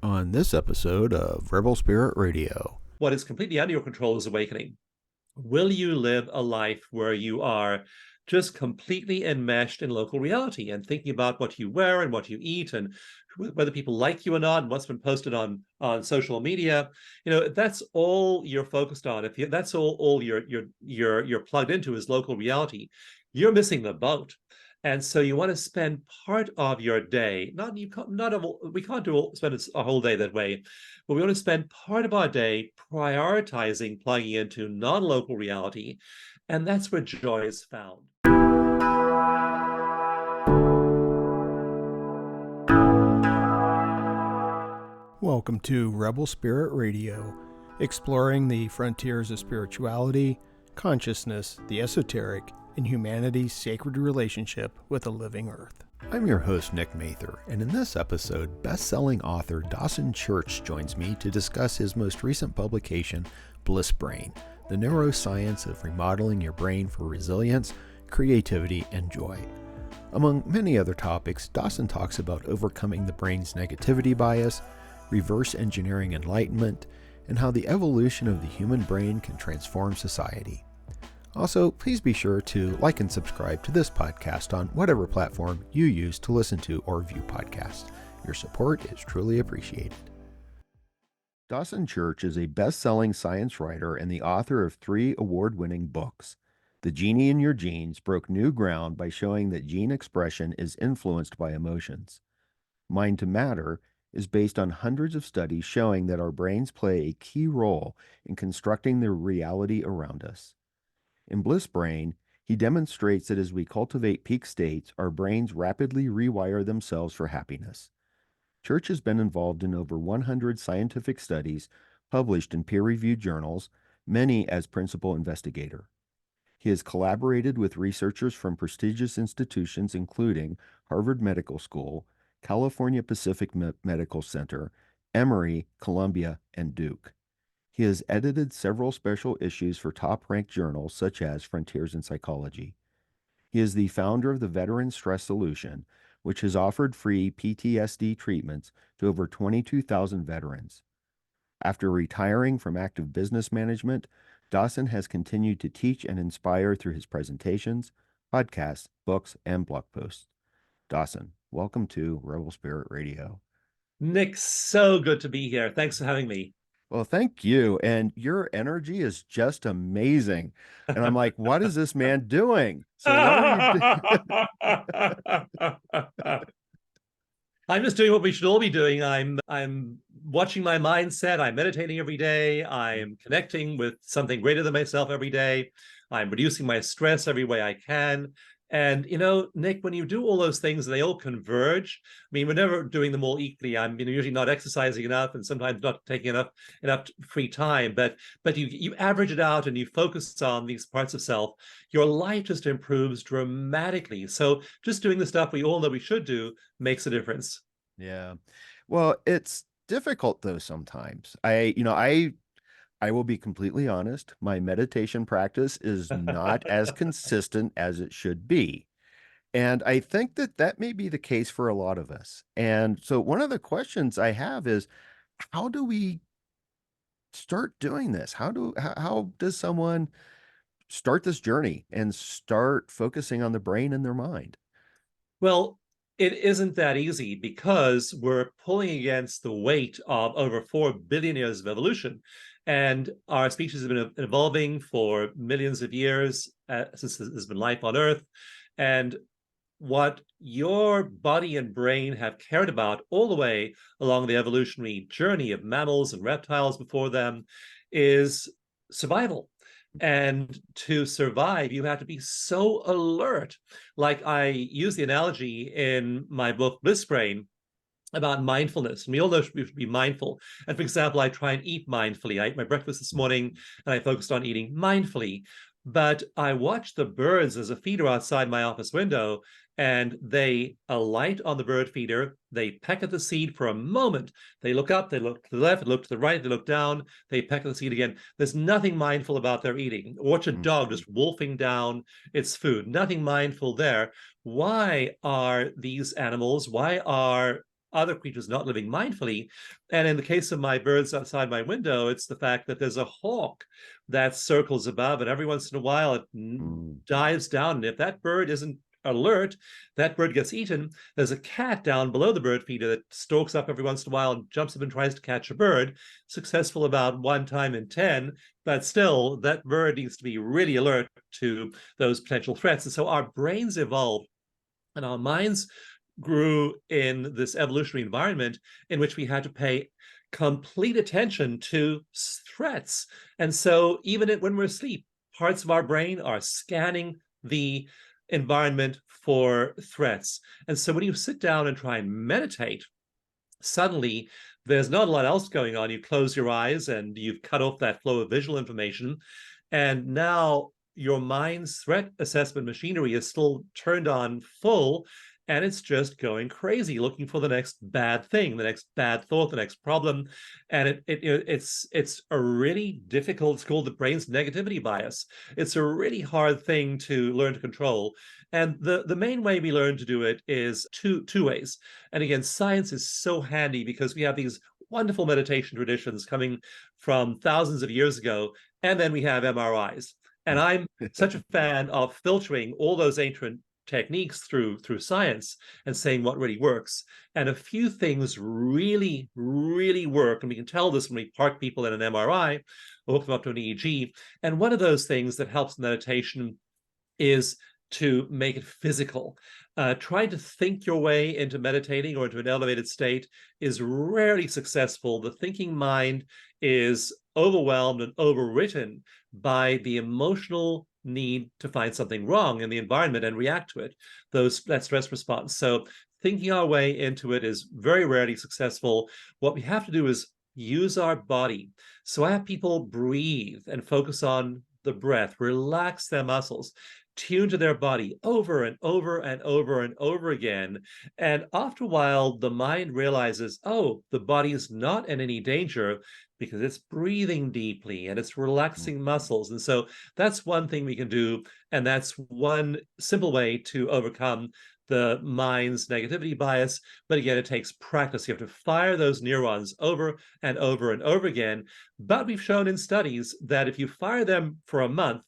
On this episode of Rebel Spirit Radio. What is completely under your control is awakening. Will you live a life where you are just completely enmeshed in local reality and thinking about what you wear and what you eat and whether people like you or not and what's been posted on social media? That's all you're focused on. If that's all you're plugged into is local reality, you're missing the boat. And so you want to spend part of your day, we can't spend a whole day that way, but we want to spend part of our day prioritizing plugging into non-local reality. And that's where joy is found. Welcome to Rebel Spirit Radio, exploring the frontiers of spirituality, consciousness, the esoteric, and humanity's sacred relationship with the living earth. I'm your host, Nick Mather, and in this episode, best-selling author Dawson Church joins me to discuss his most recent publication, Bliss Brain, the neuroscience of remodeling your brain for resilience, creativity, and joy. Among many other topics, Dawson talks about overcoming the brain's negativity bias, reverse engineering enlightenment, and how the evolution of the human brain can transform society. Also, please be sure to like and subscribe to this podcast on whatever platform you use to listen to or view podcasts. Your support is truly appreciated. Dawson Church is a best-selling science writer and the author of 3 award-winning books. The Genie in Your Genes broke new ground by showing that gene expression is influenced by emotions. Mind to Matter is based on hundreds of studies showing that our brains play a key role in constructing the reality around us. In Bliss Brain, he demonstrates that as we cultivate peak states, our brains rapidly rewire themselves for happiness. Church has been involved in over 100 scientific studies published in peer-reviewed journals, many as principal investigator. He has collaborated with researchers from prestigious institutions including Harvard Medical School, California Pacific Medical Center, Emory, Columbia, and Duke. He has edited several special issues for top-ranked journals such as Frontiers in Psychology. He is the founder of the Veteran Stress Solution, which has offered free PTSD treatments to over 22,000 veterans. After retiring from active business management, Dawson has continued to teach and inspire through his presentations, podcasts, books, and blog posts. Dawson, welcome to Rebel Spirit Radio. Nick, so good to be here. Thanks for having me. Well, thank you. And your energy is just amazing. And I'm like, what is this man doing? So what are you I'm just doing what we should all be doing. I'm watching my mindset. I'm meditating every day. I'm connecting with something greater than myself every day. I'm reducing my stress every way I can. And, Nick, when you do all those things, they all converge. I mean, we're never doing them all equally. I'm usually not exercising enough and sometimes not taking enough free time. But you average it out and you focus on these parts of self, your life just improves dramatically. So just doing the stuff we all know we should do makes a difference. Yeah. Well, it's difficult though sometimes. I will be completely honest, my meditation practice is not as consistent as it should be. And I think that that may be the case for a lot of us. And so one of the questions I have is, how do we start doing this? How does someone start this journey and start focusing on the brain and their mind? Well, it isn't that easy because we're pulling against the weight of over 4 billion years of evolution. And our species has been evolving for millions of years since there's been life on Earth. And what your body and brain have cared about all the way along the evolutionary journey of mammals and reptiles before them is survival. And to survive, you have to be so alert. Like I use the analogy in my book, Bliss Brain, about mindfulness. And we all know we should be mindful. And for example, I try and eat mindfully. I ate my breakfast this morning and I focused on eating mindfully. But I watch the birds as a feeder outside my office window, and they alight on the bird feeder. They peck at the seed for a moment. They look up, they look to the left, they look to the right, they look down, they peck at the seed again. There's nothing mindful about their eating. Watch a dog just wolfing down its food. Nothing mindful there. Why are these animals, why are other creatures not living mindfully. And in the case of my birds outside my window, it's the fact that there's a hawk that circles above, and every once in a while it dives down. And if that bird isn't alert, that bird gets eaten. There's a cat down below the bird feeder that stalks up every once in a while and jumps up and tries to catch a bird, successful about 1 time in 10, but still that bird needs to be really alert to those potential threats. And so our brains evolved and our minds grew in this evolutionary environment in which we had to pay complete attention to threats. And so even when we're asleep, parts of our brain are scanning the environment for threats. And so when you sit down and try and meditate, suddenly there's not a lot else going on. You close your eyes and you've cut off that flow of visual information. And now your mind's threat assessment machinery is still turned on full, and it's just going crazy, looking for the next bad thing, the next bad thought, the next problem. And it's a really difficult, it's called the brain's negativity bias. It's a really hard thing to learn to control. And the main way we learn to do it is two ways. And again, science is so handy because we have these wonderful meditation traditions coming from thousands of years ago, and then we have MRIs. And I'm such a fan of filtering all those ancient techniques through science and saying what really works. And a few things really, really work. And we can tell this when we park people in an MRI or hook them up to an EEG. And one of those things that helps meditation is to make it physical. Trying to think your way into meditating or into an elevated state is rarely successful. The thinking mind is overwhelmed and overwritten by the emotional need to find something wrong in the environment and react to it, that stress response. So thinking our way into it is very rarely successful. What we have to do is use our body. So I have people breathe and focus on the breath, relax their muscles, tune to their body over and over and over and over again. And after a while, the mind realizes, oh, the body is not in any danger because it's breathing deeply and it's relaxing muscles. And so that's one thing we can do. And that's one simple way to overcome the mind's negativity bias. But again, it takes practice. You have to fire those neurons over and over and over again. But we've shown in studies that if you fire them for a month,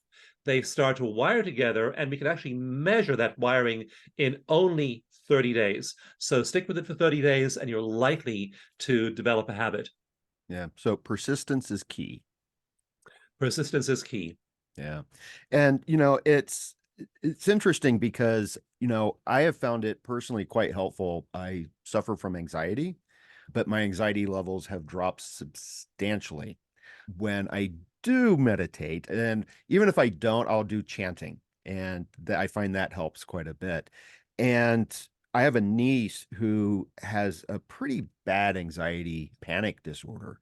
they start to wire together, and we can actually measure that wiring in only 30 days. So stick with it for 30 days, and you're likely to develop a habit. Yeah. So persistence is key. Persistence is key. Yeah. And, it's interesting because, I have found it personally quite helpful. I suffer from anxiety, but my anxiety levels have dropped substantially when I do meditate. And even if I don't, I'll do chanting. And I find that helps quite a bit. And I have a niece who has a pretty bad anxiety panic disorder.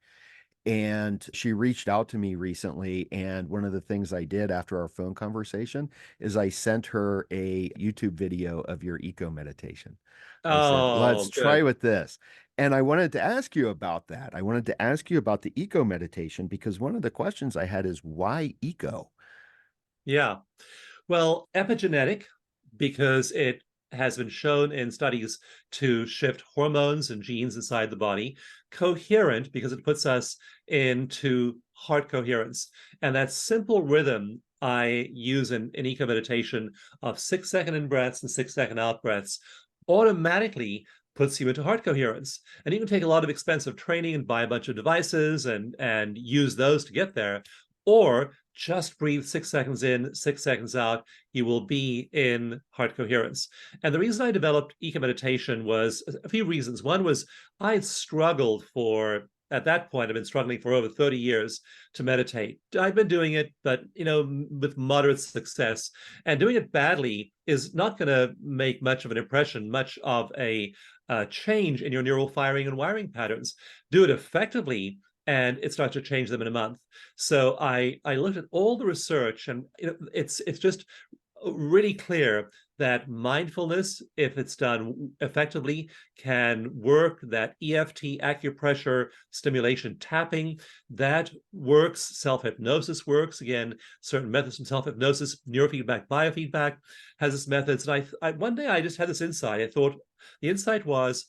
And she reached out to me recently. And one of the things I did after our phone conversation is I sent her a YouTube video of your eco meditation. I said, let's try with this. And I wanted to ask you about that. I wanted to ask you about the eco meditation because one of the questions I had is why eco? Yeah. Well, epigenetic, because it has been shown in studies to shift hormones and genes inside the body. Coherent, because it puts us into heart coherence. And that simple rhythm I use in eco meditation of 6-second in breaths and 6-second out breaths automatically puts you into heart coherence. And you can take a lot of expensive training and buy a bunch of devices and use those to get there, or just breathe 6 seconds in, 6 seconds out. You will be in heart coherence. And the reason I developed eco meditation was a few reasons. One was I had struggled at that point, I've been struggling for over 30 years to meditate. I've been doing it, but with moderate success. And doing it badly is not going to make much of an impression, much of a change in your neural firing and wiring patterns. Do it effectively, and it starts to change them in a month. So I looked at all the research, and it's just really clear that mindfulness, if it's done effectively, can work. That EFT, acupressure stimulation tapping, that works. Self-hypnosis works. Again, certain methods from self-hypnosis, neurofeedback, biofeedback has its methods. And I one day I just had this insight. I thought the insight was,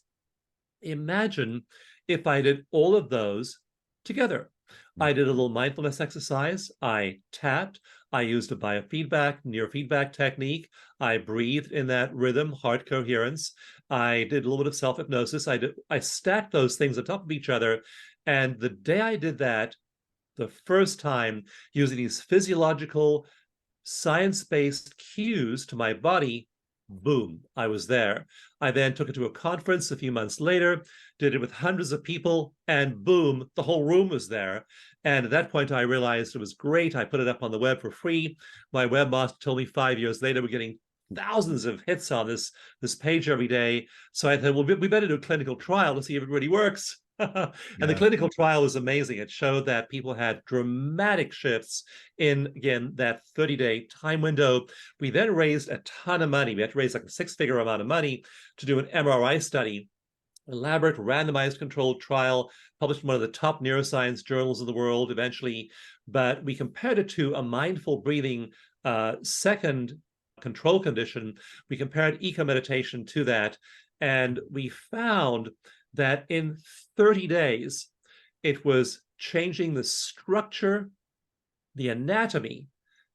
Imagine if I did all of those together. I did a little mindfulness exercise. I tapped. I used a neurofeedback technique. I breathed in that rhythm, heart coherence. I did a little bit of self-hypnosis. I stacked those things on top of each other. And the day I did that, the first time, using these physiological, science-based cues to my body, boom, I was there. I then took it to a conference a few months later, did it with hundreds of people, and boom, the whole room was there. And at that point, I realized it was great. I put it up on the web for free. My webmaster told me 5 years later we're getting thousands of hits on this page every day. So I thought, well, we better do a clinical trial to see if it really works. And the clinical trial was amazing. It showed that people had dramatic shifts in, again, that 30-day time window. We then raised a ton of money. We had to raise like a six-figure amount of money to do an MRI study, elaborate randomized controlled trial, published in one of the top neuroscience journals of the world eventually. But we compared it to a mindful breathing second control condition. We compared eco meditation to that, and we found that in 30 days, it was changing the structure, the anatomy,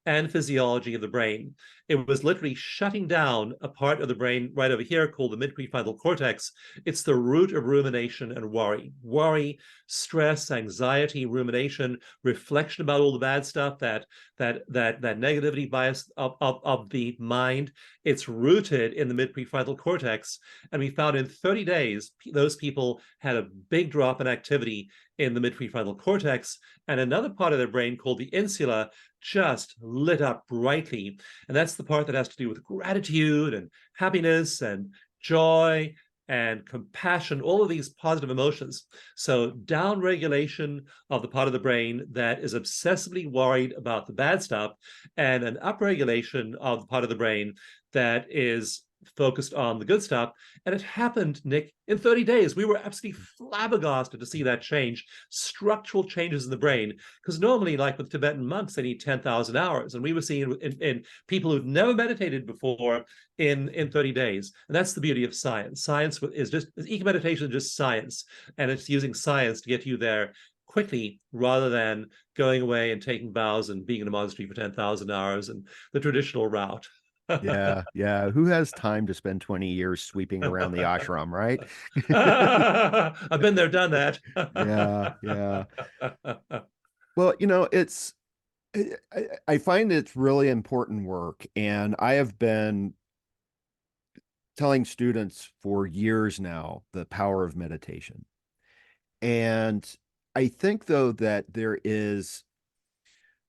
and physiology of the brain. It was literally shutting down a part of the brain right over here called the mid-prefrontal cortex. It's the root of rumination and worry, stress, anxiety, rumination, reflection about all the bad stuff, that negativity bias of the mind. It's rooted in the mid-prefrontal cortex. And we found in 30 days, those people had a big drop in activity in the mid-prefrontal cortex, and another part of their brain called the insula just lit up brightly. And that's the part that has to do with gratitude and happiness and joy and compassion, all of these positive emotions. So down regulation of the part of the brain that is obsessively worried about the bad stuff, and an upregulation of the part of the brain that is focused on the good stuff. And it happened, Nick, in 30 days. We were absolutely flabbergasted to see that change, structural changes in the brain. Because normally, like with Tibetan monks, they need 10,000 hours. And we were seeing in people who've never meditated before in 30 days. And that's the beauty of science. Science is eco meditation is just science. And it's using science to get you there quickly rather than going away and taking vows and being in a monastery for 10,000 hours and the traditional route. Yeah. Who has time to spend 20 years sweeping around the ashram, right? I've been there, done that. Yeah. Well, I find it's really important work, and I have been telling students for years now the power of meditation. And I think, though, that there is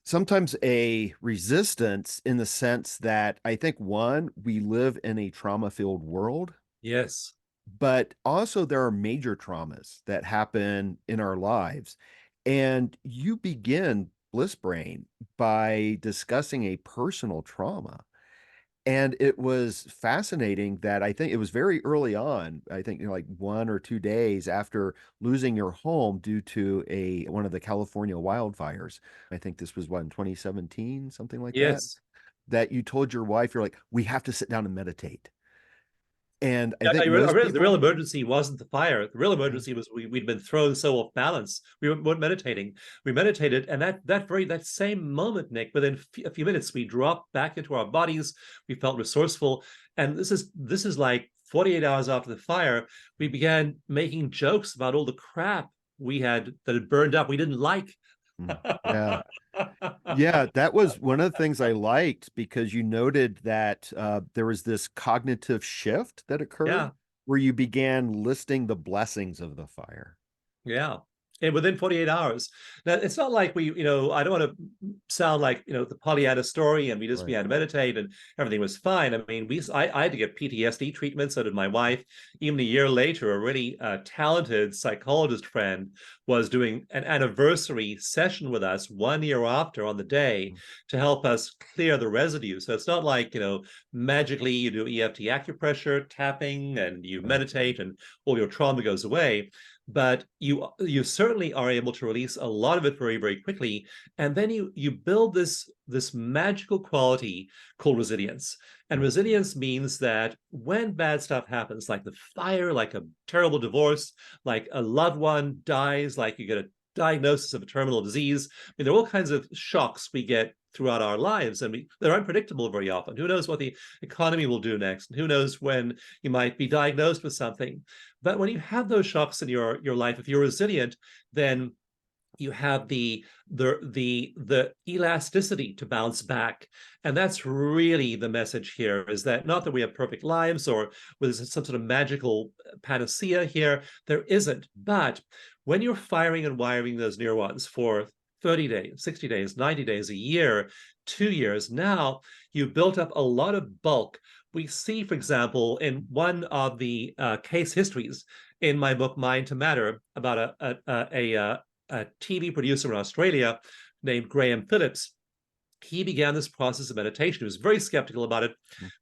sometimes a resistance in the sense that I think, one, we live in a trauma-filled world. Yes. But also there are major traumas that happen in our lives. And you begin Bliss Brain by discussing a personal trauma. And it was fascinating that I think it was very early on, I think like 1 or 2 days after losing your home due to one of the California wildfires. I think this was in 2017, something like that. Yes. That you told your wife, you're like, we have to sit down and meditate. And I Yeah, think the real emergency wasn't the fire. The real emergency was we'd been thrown so off balance. We weren't meditating. We meditated, and that same moment, Nick, within a few minutes, we dropped back into our bodies. We felt resourceful, and this is like 48 hours after the fire. We began making jokes about all the crap that had burned up we didn't like. Yeah. Yeah, that was one of the things I liked, because you noted that there was this cognitive shift that occurred where you began listing the blessings of the fire. Yeah. And within 48 hours. Now, it's not like I don't want to sound like, the Pollyanna story and we just began to meditate and everything was fine. I mean, I had to get PTSD treatment, so did my wife. Even a year later, a really talented psychologist friend was doing an anniversary session with us 1 year after on the day to help us clear the residue. So it's not like, magically you do EFT acupressure, tapping, and you meditate and all your trauma goes away. But you certainly are able to release a lot of it very, very quickly. And then you build this magical quality called resilience. And resilience means that when bad stuff happens, like the fire, like a terrible divorce, like a loved one dies, like you get a diagnosis of a terminal disease. I mean, there are all kinds of shocks we get throughout our lives, and they're unpredictable very often. Who knows what the economy will do next? And who knows when you might be diagnosed with something? But when you have those shocks in your life, if you're resilient, then you have the elasticity to bounce back. And that's really the message here, is that not that we have perfect lives or there's some sort of magical panacea here. There isn't. But when you're firing and wiring those neurons for 30 days, 60 days, 90 days, a year, 2 years, now you've built up a lot of bulk. We see, for example, in one of the case histories in my book, Mind to Matter, about a TV producer in Australia named Graham Phillips. He began this process of meditation. He was very skeptical about it.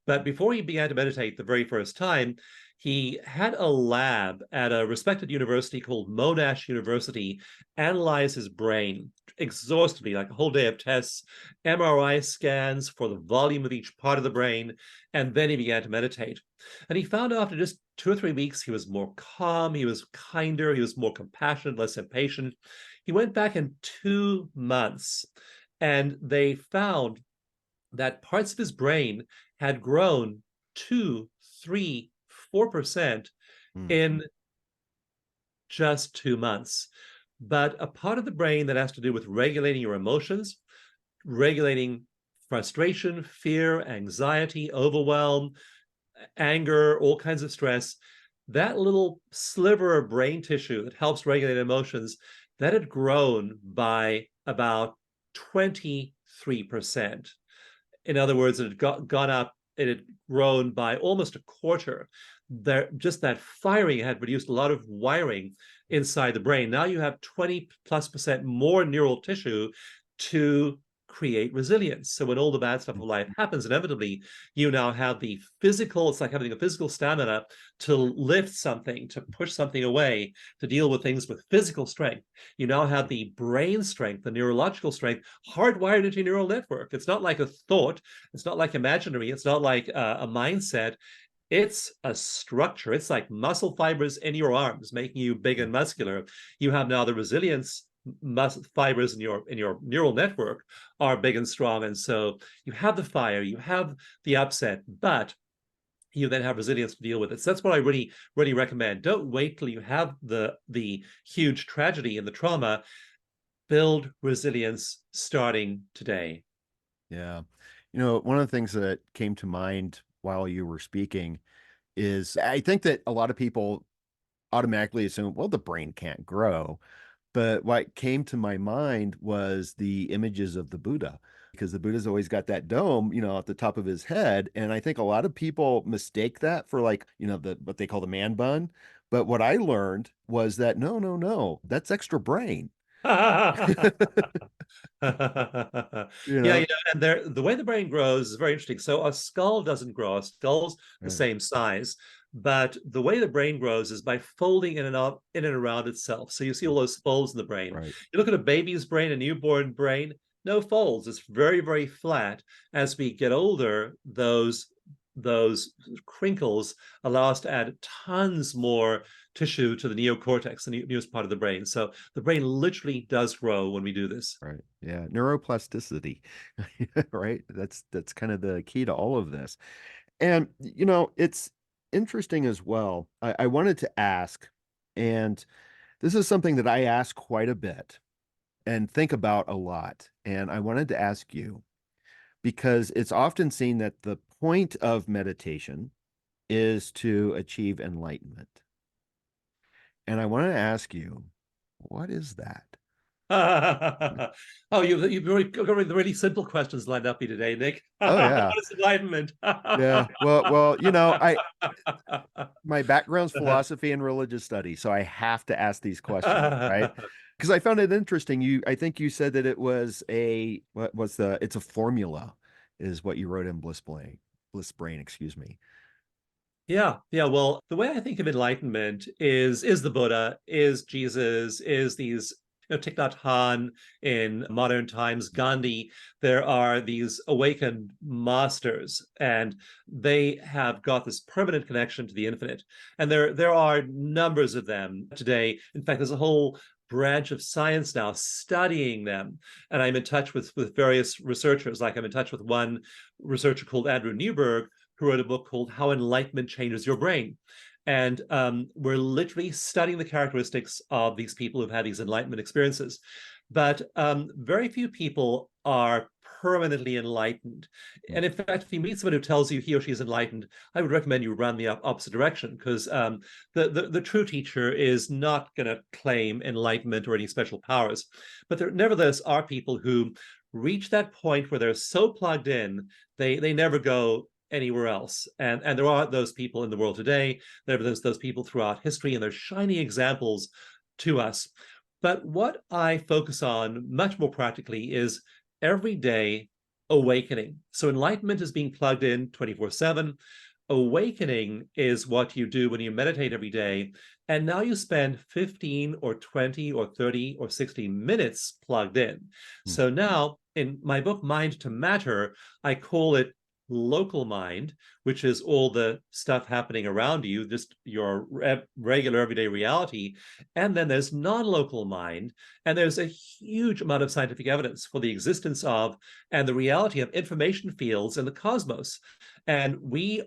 But before he began to meditate the very first time, he had a lab at a respected university called Monash University analyze his brain exhaustively, like a whole day of tests, MRI scans for the volume of each part of the brain, and then he began to meditate. And he found after just 2 or 3 weeks, he was more calm, he was kinder, he was more compassionate, less impatient. He went back in 2 months, and they found that parts of his brain had grown 2, 3, 4% in just 2 months. But a part of the brain that has to do with regulating your emotions, regulating frustration, fear, anxiety, overwhelm, anger, all kinds of stress, that little sliver of brain tissue that helps regulate emotions, that had grown by about 23%. In other words, it had gone up, it had grown by almost a quarter. Just that firing had produced a lot of wiring inside the brain. Now you have 20+% more neural tissue to create resilience. So when all the bad stuff of life happens, inevitably, you now have the physical, it's like having a physical stamina to lift something, to push something away, to deal with things with physical strength. You now have the brain strength, the neurological strength, hardwired into your neural network. It's not like a thought. It's not like imaginary. It's not like a mindset. It's a structure. It's like muscle fibers in your arms, making you big and muscular. You have now the resilience muscle fibers in your neural network are big and strong, and so you have the fire, you have the upset, but you then have resilience to deal with it. So that's what I really recommend. Don't wait till you have the huge tragedy and the trauma. Build resilience starting today. Yeah. One of the things that came to mind while you were speaking is I think that a lot of people automatically assume, well, the brain can't grow. But what came to my mind was the images of the Buddha, because the Buddha's always got that dome, at the top of his head. And I think a lot of people mistake that for what they call the man bun. But what I learned was that no, that's extra brain. Yeah, and the way the brain grows is very interesting. So a skull doesn't grow. A skull's the same size, but the way the brain grows is by folding in and around itself. So you see all those folds in the brain. Right. You look at a baby's brain, a newborn brain, no folds. It's very, very flat. As we get older, those crinkles allow us to add tons more tissue to the neocortex, the newest part of the brain. So the brain literally does grow when we do this. Right. Yeah. Neuroplasticity. Right. That's kind of the key to all of this. And, it's interesting as well. I wanted to ask, and this is something that I ask quite a bit and think about a lot. And I wanted to ask you, because it's often seen that the point of meditation is to achieve enlightenment. And I want to ask you, what is that? Oh, you've got really simple questions lined up here today, Nick. Oh yeah. What is enlightenment? Yeah. Well, my background's philosophy and religious studies, so I have to ask these questions, right? Because I found it interesting. I think you said that it was it's a formula, is what you wrote in Bliss Brain, excuse me. Yeah. Well, the way I think of enlightenment is the Buddha, is Jesus, is these Thich Nhat Hanh in modern times, Gandhi, there are these awakened masters, and they have got this permanent connection to the infinite. And there are numbers of them today. In fact, there's a whole branch of science now studying them. And I'm in touch with various researchers. Like I'm in touch with one researcher called Andrew Newberg, who wrote a book called How Enlightenment Changes Your Brain. And we're literally studying the characteristics of these people who've had these enlightenment experiences. But very few people are permanently enlightened. And in fact, if you meet someone who tells you he or she is enlightened, I would recommend you run the opposite direction, because the true teacher is not going to claim enlightenment or any special powers. But there nevertheless are people who reach that point where they're so plugged in, they never go anywhere else. And there are those people in the world today. There's those people throughout history, and there's shining examples to us. But what I focus on much more practically is everyday awakening. So enlightenment is being plugged in 24/7. Awakening is what you do when you meditate every day. And now you spend 15 or 20 or 30 or 60 minutes plugged in. So now in my book, Mind to Matter, I call it local mind, which is all the stuff happening around you, just your regular everyday reality. And then there's non-local mind, and there's a huge amount of scientific evidence for the existence of and the reality of information fields in the cosmos. And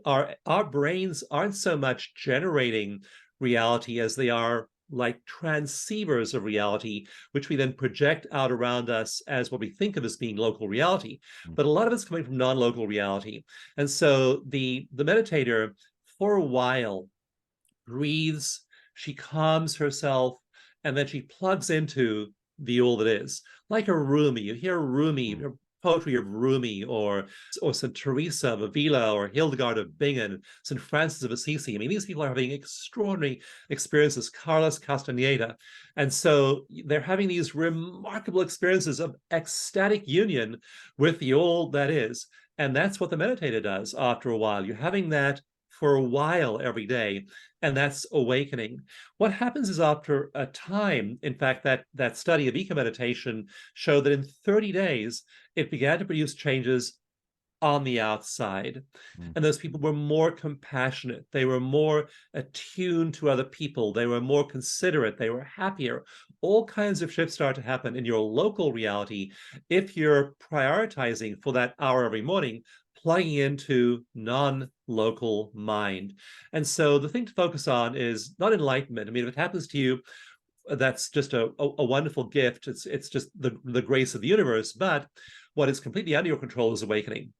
our brains aren't so much generating reality as they are like transceivers of reality, which we then project out around us as what we think of as being local reality. But a lot of it's coming from non-local reality. And so the meditator, for a while, breathes, she calms herself, and then she plugs into the all that is. Like a Rumi. You hear Rumi, poetry of Rumi, or St. Teresa of Avila, or Hildegard of Bingen, St. Francis of Assisi. I mean, these people are having extraordinary experiences, Carlos Castaneda. And so they're having these remarkable experiences of ecstatic union with the all that is. And that's what the meditator does after a while. You're having that for a while every day, and that's awakening. What happens is after a time, in fact, that study of eco-meditation showed that in 30 days, it began to produce changes on the outside. And those people were more compassionate. They were more attuned to other people. They were more considerate. They were happier. All kinds of shifts start to happen in your local reality if you're prioritizing for that hour every morning, plugging into non-local mind. And so the thing to focus on is not enlightenment. I mean, if it happens to you, that's just a wonderful gift. It's just the grace of the universe. But what is completely under your control is awakening.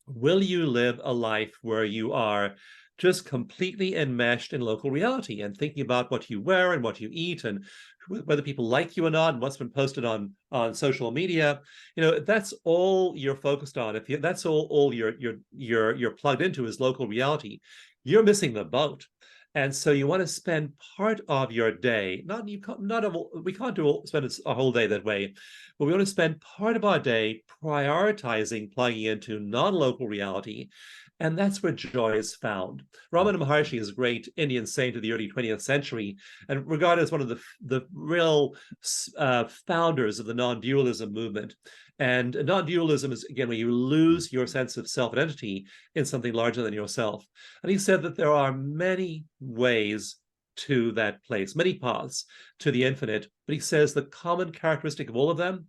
Will you live a life where you are just completely enmeshed in local reality and thinking about what you wear and what you eat and whether people like you or not and what's been posted on social media? That's all you're focused on. If that's all you're plugged into is local reality, you're missing the boat. And so you want to spend part of your day, we can't spend a whole day that way, but we want to spend part of our day prioritizing plugging into non-local reality. And that's where joy is found. Ramana Maharshi is a great Indian saint of the early 20th century and regarded as one of the real founders of the non-dualism movement. And non-dualism is, again, where you lose your sense of self-identity in something larger than yourself. And he said that there are many ways to that place, many paths to the infinite. But he says the common characteristic of all of them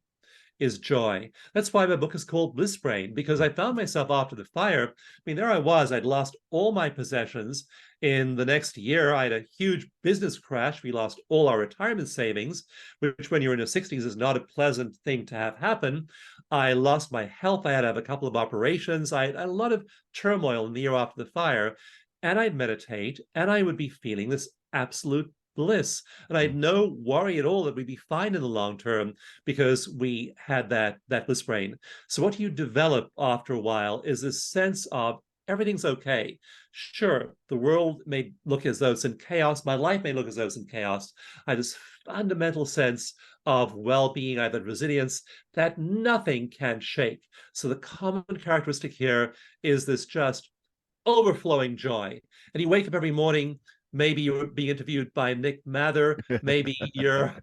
is joy. That's why my book is called Bliss Brain, because I found myself after the fire. I mean, there I was, I'd lost all my possessions. In the next year, I had a huge business crash. We lost all our retirement savings, which when you're in your 60s is not a pleasant thing to have happen. I lost my health. I had to have a couple of operations. I had a lot of turmoil in the year after the fire. And I'd meditate, and I would be feeling this absolute bliss. And I had no worry at all that we'd be fine in the long term because we had that bliss brain. So what you develop after a while is this sense of everything's okay. Sure, the world may look as though it's in chaos. My life may look as though it's in chaos. I have this fundamental sense of well-being, I have that resilience that nothing can shake. So the common characteristic here is this just overflowing joy. And you wake up every morning, maybe you're being interviewed by Nick Mather, maybe you're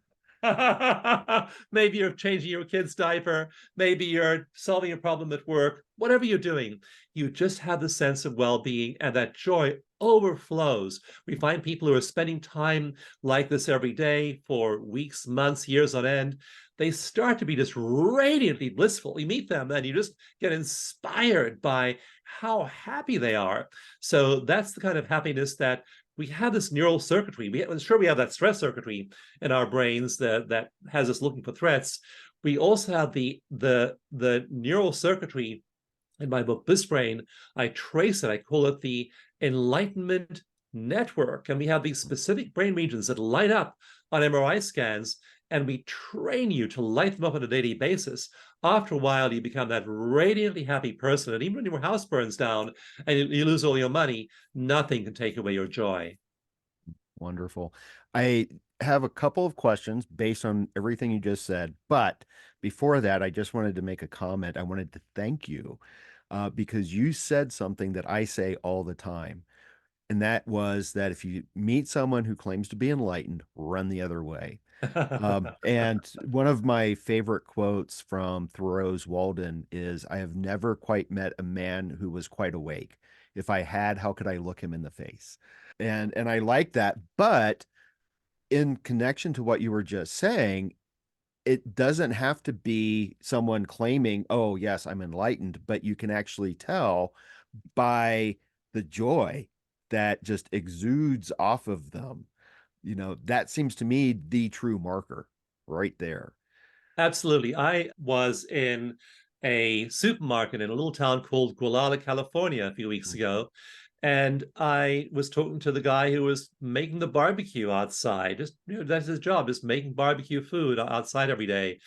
Maybe you're changing your kid's diaper. Maybe you're solving a problem at work. Whatever you're doing, you just have the sense of well-being, and that joy overflows. We find people who are spending time like this every day for weeks, months, years on end. They start to be just radiantly blissful. You meet them and you just get inspired by how happy they are. So that's the kind of happiness that we have. This neural circuitry. We have that stress circuitry in our brains that has us looking for threats. We also have the neural circuitry in my book, Bliss Brain. I trace it. I call it the Enlightenment network. And we have these specific brain regions that light up on MRI scans, and we train you to light them up on a daily basis. After a while, you become that radiantly happy person. And even when your house burns down and you lose all your money, nothing can take away your joy. Wonderful. I have a couple of questions based on everything you just said, but before that, I just wanted to make a comment. I wanted to thank you because you said something that I say all the time. And that was that if you meet someone who claims to be enlightened, run the other way. And one of my favorite quotes from Thoreau's Walden is, I have never quite met a man who was quite awake. If I had, how could I look him in the face? And I like that. But in connection to what you were just saying, it doesn't have to be someone claiming, oh, yes, I'm enlightened, but you can actually tell by the joy that just exudes off of them. You know, that seems to me the true marker right there. Absolutely. I was in a supermarket in a little town called Gualala, California, a few weeks ago. And I was talking to the guy who was making the barbecue outside. Just, that's his job, just making barbecue food outside every day.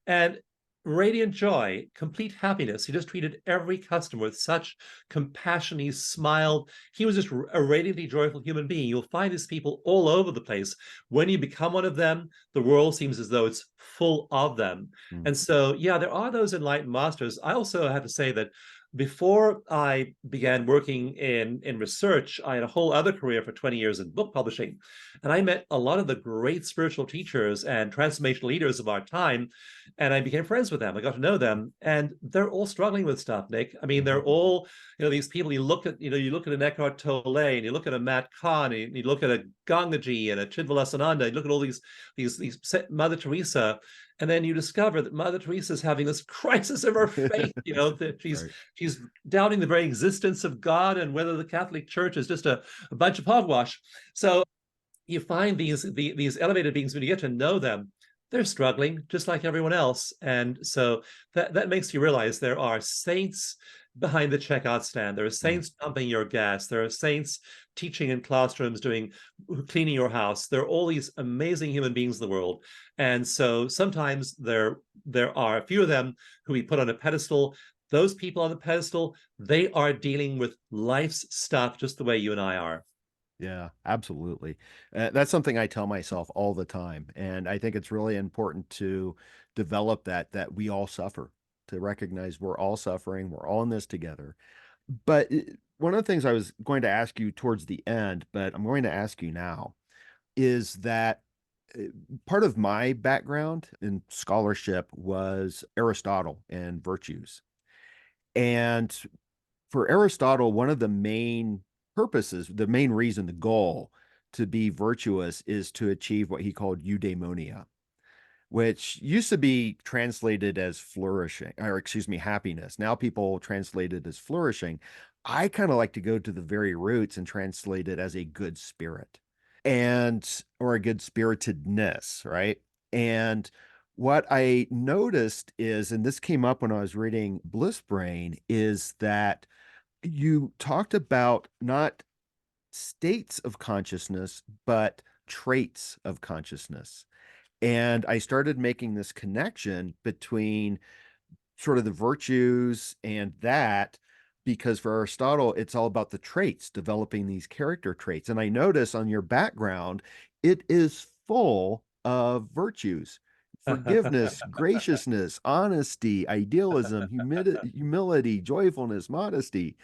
And radiant joy, complete happiness. He just treated every customer with such compassion. He smiled. He was just a radiantly joyful human being. You'll find these people all over the place. When you become one of them, the world seems as though it's full of them. Mm. And so, yeah, there are those enlightened masters. I also have to say that before I began working in research, I had a whole other career for 20 years in book publishing. And I met a lot of the great spiritual teachers and transformational leaders of our time, and I became friends with them. I got to know them, and they're all struggling with stuff, Nick. I mean, they're all, these people. You look at an Eckhart Tolle, and you look at a Matt Kahn, and you look at a Gangaji and a Chidvilasananda. You look at all these Mother Teresa, and then you discover that Mother Teresa is having this crisis of her faith. That Right. she's doubting the very existence of God and whether the Catholic Church is just a bunch of hogwash. So you find these elevated beings, when you get to know them, they're struggling just like everyone else. And so that makes you realize there are saints behind the checkout stand. There are saints pumping your gas. There are saints teaching in classrooms, cleaning your house. There are all these amazing human beings in the world. And so sometimes there are a few of them who we put on a pedestal. Those people on the pedestal, they are dealing with life's stuff just the way you and I are. Yeah, absolutely. That's something I tell myself all the time. And I think it's really important to develop that we all suffer, to recognize we're all suffering, we're all in this together. But one of the things I was going to ask you towards the end, but I'm going to ask you now, is that uh, part of my background in scholarship was Aristotle and virtues. And for Aristotle, one of the main purposes, the main reason, the goal to be virtuous is to achieve what he called eudaimonia, which used to be translated as flourishing, or excuse me, happiness. Now people translate it as flourishing. I kind of like to go to the very roots and translate it as a good spirit or a good spiritedness, right? And what I noticed is, and this came up when I was reading Bliss Brain, is that you talked about not states of consciousness, but traits of consciousness. And I started making this connection between sort of the virtues and that, because for Aristotle, it's all about the traits, developing these character traits. And I notice on your background, it is full of virtues: forgiveness, graciousness, honesty, idealism, humility, joyfulness, modesty.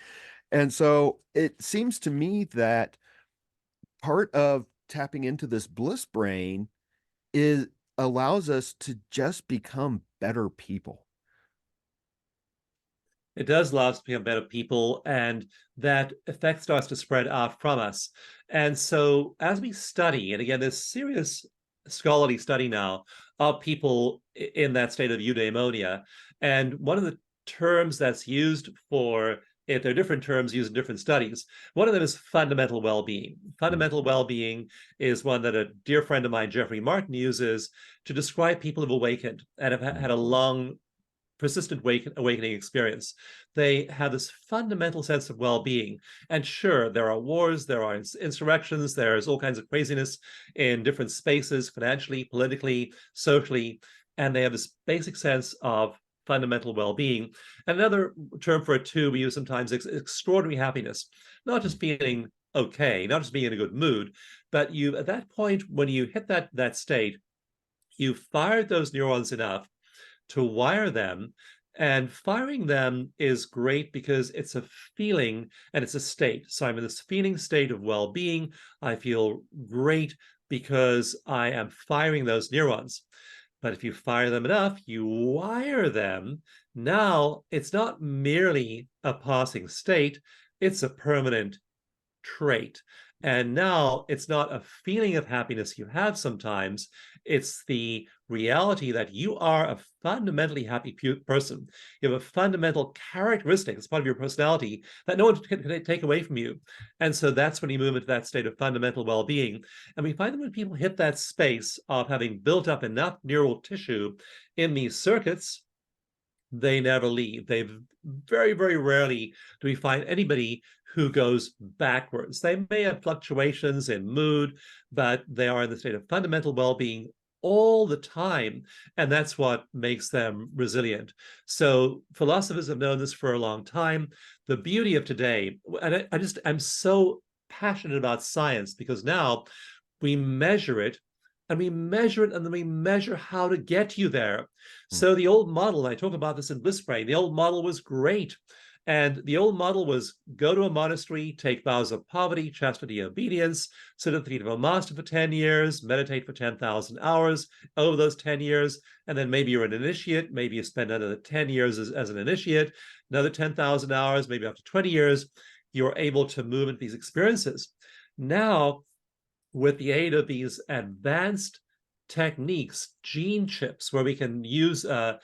And so it seems to me that part of tapping into this bliss brain is allows us to just become better people. It does allow us to become better people, and that effect starts to spread out from us. And so, as we study, and again, there's serious scholarly study now of people in that state of eudaimonia, and one of the terms that's used for it, there are different terms used in different studies. One of them is fundamental well-being. Fundamental well-being is one that a dear friend of mine, Jeffrey Martin, uses to describe people who've awakened and have had a long persistent awakening experience. They have this fundamental sense of well-being. And sure, there are wars, there are insurrections, there's all kinds of craziness in different spaces, financially, politically, socially, and they have this basic sense of fundamental well-being. And another term for it too we use sometimes is extraordinary happiness, not just feeling okay, not just being in a good mood, but you at that point when you hit that state, you fired those neurons enough to wire them. And firing them is great because it's a feeling and it's a state. So I'm in this feeling state of well being. I feel great because I am firing those neurons. But if you fire them enough, you wire them. Now it's not merely a passing state, it's a permanent trait. And now it's not a feeling of happiness you have sometimes, it's the reality that you are a fundamentally happy person. You have a fundamental characteristic, it's part of your personality that no one can take away from you. And so that's when you move into that state of fundamental well being. And we find that when people hit that space of having built up enough neural tissue in these circuits, they never leave. They've very, very rarely do we find anybody who goes backwards. They may have fluctuations in mood, but they are in the state of fundamental well-being all the time, and that's what makes them resilient. So philosophers have known this for a long time. The beauty of today, and I'm so passionate about science because now we measure it and we measure it and then we measure how to get you there. So the old model, I talk about this in Bliss Brain, the old model was great. And the old model was go to a monastery, take vows of poverty, chastity, obedience, sit at the feet of a master for 10 years, meditate for 10,000 hours over those 10 years. And then maybe you're an initiate. Maybe you spend another 10 years as an initiate, another 10,000 hours, maybe after 20 years, you're able to move into these experiences. Now, with the aid of these advanced techniques, gene chips, where we can use a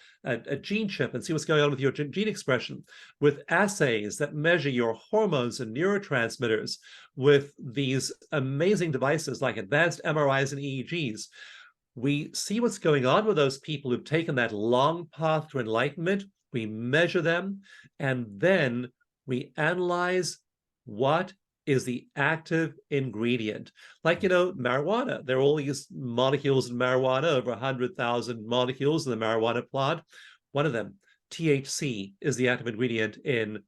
gene chip and see what's going on with your gene expression, with assays that measure your hormones and neurotransmitters, with these amazing devices like advanced MRIs and EEGs, we see what's going on with those people who've taken that long path to enlightenment. We measure them, and then we analyze what is the active ingredient. Like, marijuana. There are all these molecules in marijuana, over 100,000 molecules in the marijuana plant. One of them, THC, is the active ingredient in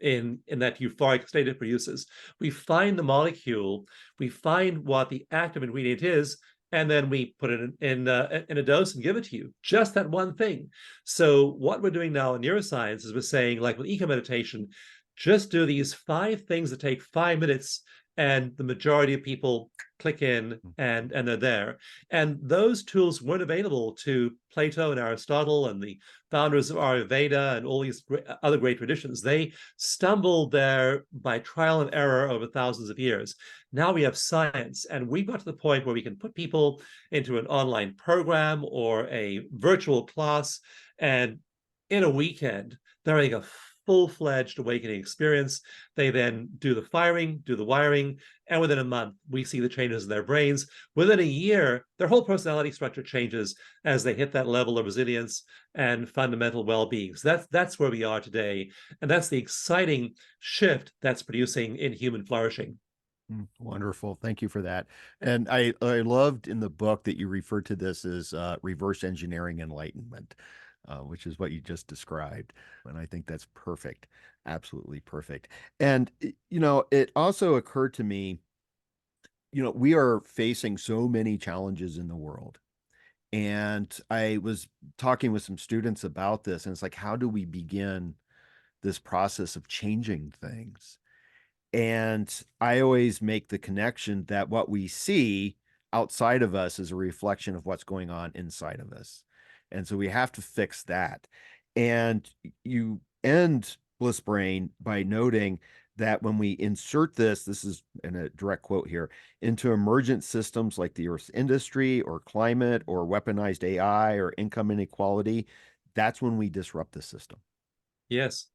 that euphoric state it produces. We find the molecule, we find what the active ingredient is, and then we put it in a dose and give it to you. Just that one thing. So what we're doing now in neuroscience is we're saying, like with eco meditation, just do these 5 things that take 5 minutes, and the majority of people click in and they're there. And those tools weren't available to Plato and Aristotle and the founders of Ayurveda and all these other great traditions. They stumbled there by trial and error over thousands of years. Now we have science, and we've got to the point where we can put people into an online program or a virtual class, and in a weekend, they're having a full-fledged awakening experience. They then do the firing, do the wiring, and within a month, we see the changes in their brains. Within a year, their whole personality structure changes as they hit that level of resilience and fundamental well-being. So that's where we are today, and that's the exciting shift that's producing in human flourishing. Wonderful. Thank you for that. And I loved in the book that you referred to this as reverse engineering enlightenment, which is what you just described. And I think that's perfect. Absolutely perfect. And, it also occurred to me, we are facing so many challenges in the world. And I was talking with some students about this, and it's like, how do we begin this process of changing things? And I always make the connection that what we see outside of us is a reflection of what's going on inside of us. And so we have to fix that. And you end Bliss Brain by noting that when we insert this is in a direct quote here, into emergent systems like the Earth's industry or climate or weaponized AI or income inequality, that's when we disrupt the system. Yes,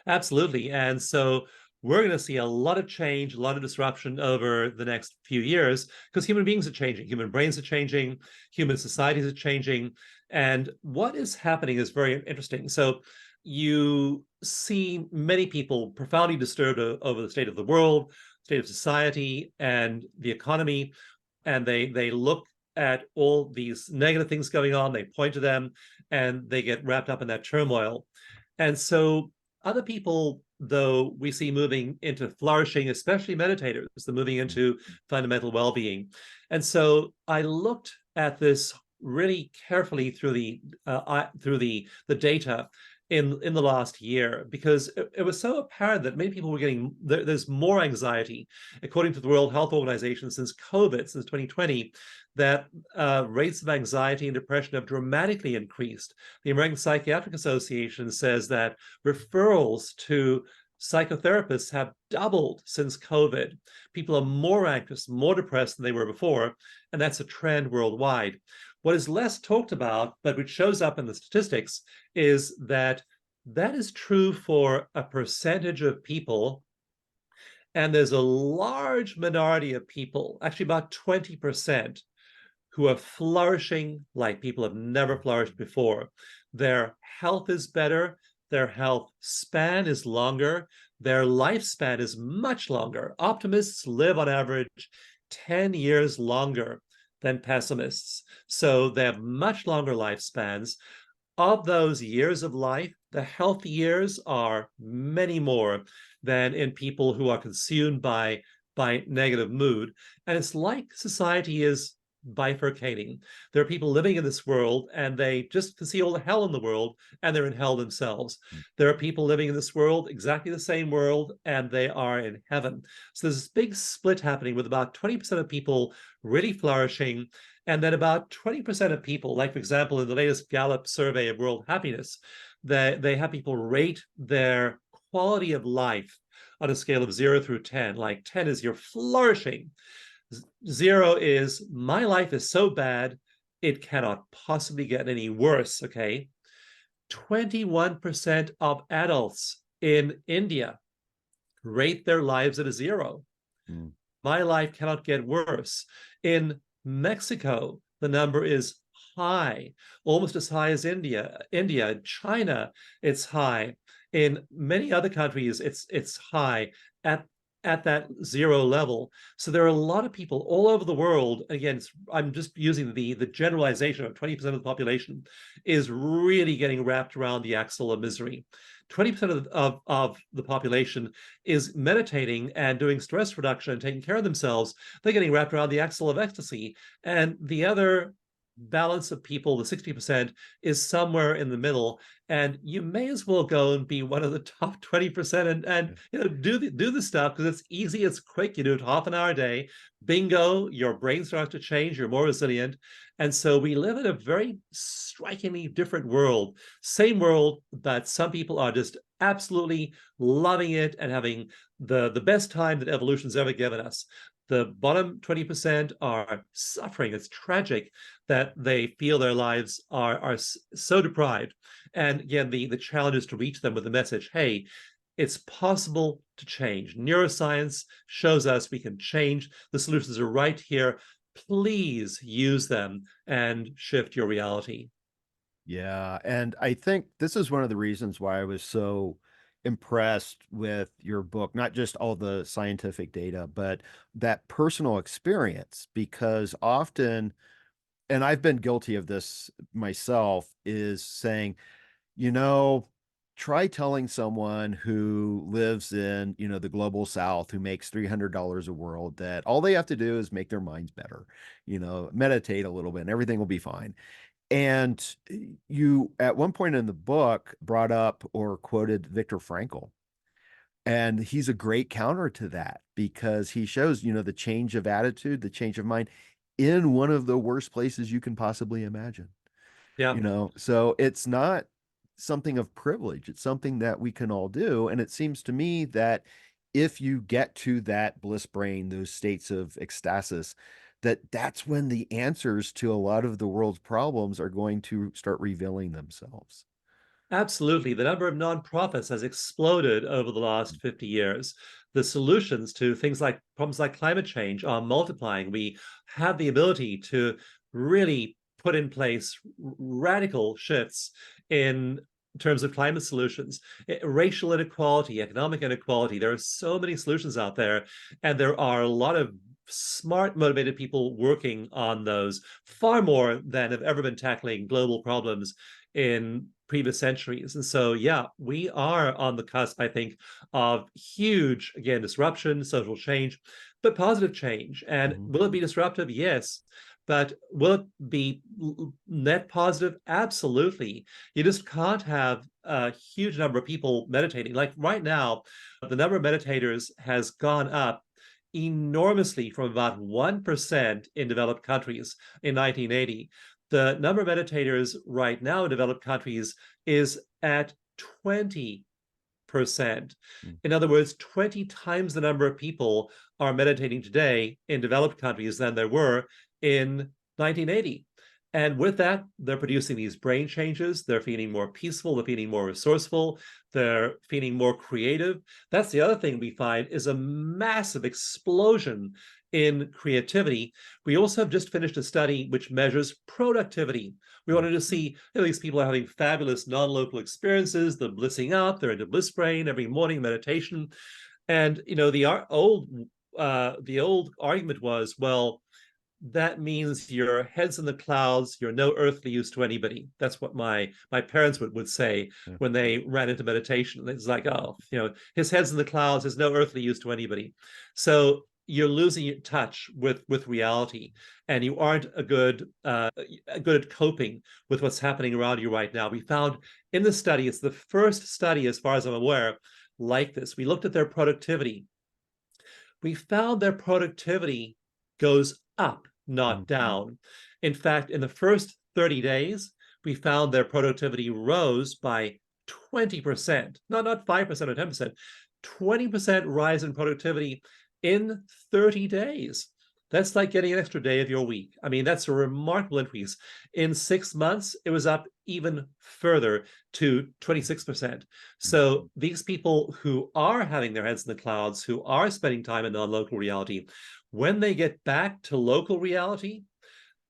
absolutely. And so we're going to see a lot of change, a lot of disruption over the next few years because human beings are changing, human brains are changing, human societies are changing. And what is happening is very interesting. So you see many people profoundly disturbed over the state of the world, state of society, and the economy. And they look at all these negative things going on, they point to them, and they get wrapped up in that turmoil. And so other people, though, we see moving into flourishing, especially meditators, they're moving into fundamental well-being. And so I looked at this really carefully through the data in the last year because it was so apparent that many people were getting there's more anxiety according to the World Health Organization since COVID, since 2020, that rates of anxiety and depression have dramatically increased. The American Psychiatric Association says that referrals to psychotherapists have doubled since COVID. People are more anxious, more depressed than they were before, and that's a trend worldwide. What is less talked about, but which shows up in the statistics, is that that is true for a percentage of people. And there's a large minority of people, actually about 20%, who are flourishing like people have never flourished before. Their health is better, their health span is longer, their lifespan is much longer. Optimists live on average 10 years longer than pessimists. So they have much longer lifespans. Of those years of life, the healthy years are many more than in people who are consumed by negative mood. And it's like society is bifurcating. There are people living in this world and they just can see all the hell in the world and they're in hell themselves. There are people living in this world, exactly the same world, and they are in heaven. So there's this big split happening with about 20% of people really flourishing, and then about 20% of people, like for example, in the latest Gallup survey of world happiness, they have people rate their quality of life on a scale of 0 through 10. Like 10 is you're flourishing. 0 is my life is so bad, it cannot possibly get any worse, okay? 21% of adults in India rate their lives at a 0. My life cannot get worse. In Mexico, the number is high, almost as high as India. China, it's high. In many other countries, it's high at that 0 level. So there are a lot of people all over the world. Again, I'm just using the generalization of 20% of the population is really getting wrapped around the axle of misery. 20% of the population is meditating and doing stress reduction and taking care of themselves. They're getting wrapped around the axle of ecstasy. And the other balance of people, the 60%, is somewhere in the middle. And you may as well go and be one of the top 20% and do the stuff because it's easy, it's quick. You do it half an hour a day. Bingo, your brain starts to change, you're more resilient. And so we live in a very strikingly different world. Same world, but some people are just absolutely loving it and having the best time that evolution's ever given us. The bottom 20% are suffering. It's tragic that they feel their lives are so deprived. And again, the challenge is to reach them with the message, hey, it's possible to change. Neuroscience shows us we can change. The solutions are right here. Please use them and shift your reality. Yeah. And I think this is one of the reasons why I was so impressed with your book, not just all the scientific data, but that personal experience, because often, and I've been guilty of this myself, is saying, you know, try telling someone who lives in, the global south who makes $300 a world that all they have to do is make their minds better, meditate a little bit and everything will be fine. And you, at one point in the book, brought up or quoted Viktor Frankl. And he's a great counter to that because he shows, the change of attitude, the change of mind, in one of the worst places you can possibly imagine. Yeah. So it's not something of privilege. It's something that we can all do. And it seems to me that if you get to that bliss brain, those states of ecstasis, that's when the answers to a lot of the world's problems are going to start revealing themselves. Absolutely. The number of nonprofits has exploded over the last 50 years. The solutions to things like problems like climate change are multiplying. We have the ability to really put in place radical shifts in terms of climate solutions, racial inequality, economic inequality. There are so many solutions out there, and there are a lot of smart, motivated people working on those, far more than have ever been tackling global problems in previous centuries. And so, yeah, we are on the cusp, I think, of huge, again, disruption, social change, but positive change. And will it be disruptive? Yes. But will it be net positive? Absolutely. You just can't have a huge number of people meditating. Like right now, the number of meditators has gone up enormously from about 1% in developed countries in 1980. The number of meditators right now in developed countries is at 20%. In other words, 20 times the number of people are meditating today in developed countries than there were in 1980. And with that, they're producing these brain changes. They're feeling more peaceful. They're feeling more resourceful. They're feeling more creative. That's the other thing we find is a massive explosion in creativity. We also have just finished a study which measures productivity. We wanted to see these people are having fabulous non-local experiences. They're blissing out. They're into Bliss Brain every morning meditation. And the old argument was, well, that means your head's in the clouds, you're no earthly use to anybody. That's what my parents would say when they ran into meditation. It's like, oh, his head's in the clouds, there's no earthly use to anybody. So you're losing your touch with reality, and you aren't good at coping with what's happening around you right now. We found in the study, it's the first study, as far as I'm aware, like this. We looked at their productivity. We found their productivity goes up, not down. In fact, in the first 30 days, we found their productivity rose by 20%, not 5% or 10%, 20% rise in productivity in 30 days. That's like getting an extra day of your week. I mean, that's a remarkable increase. In 6 months, it was up even further to 26%. So these people who are having their heads in the clouds, who are spending time in non-local reality, when they get back to local reality,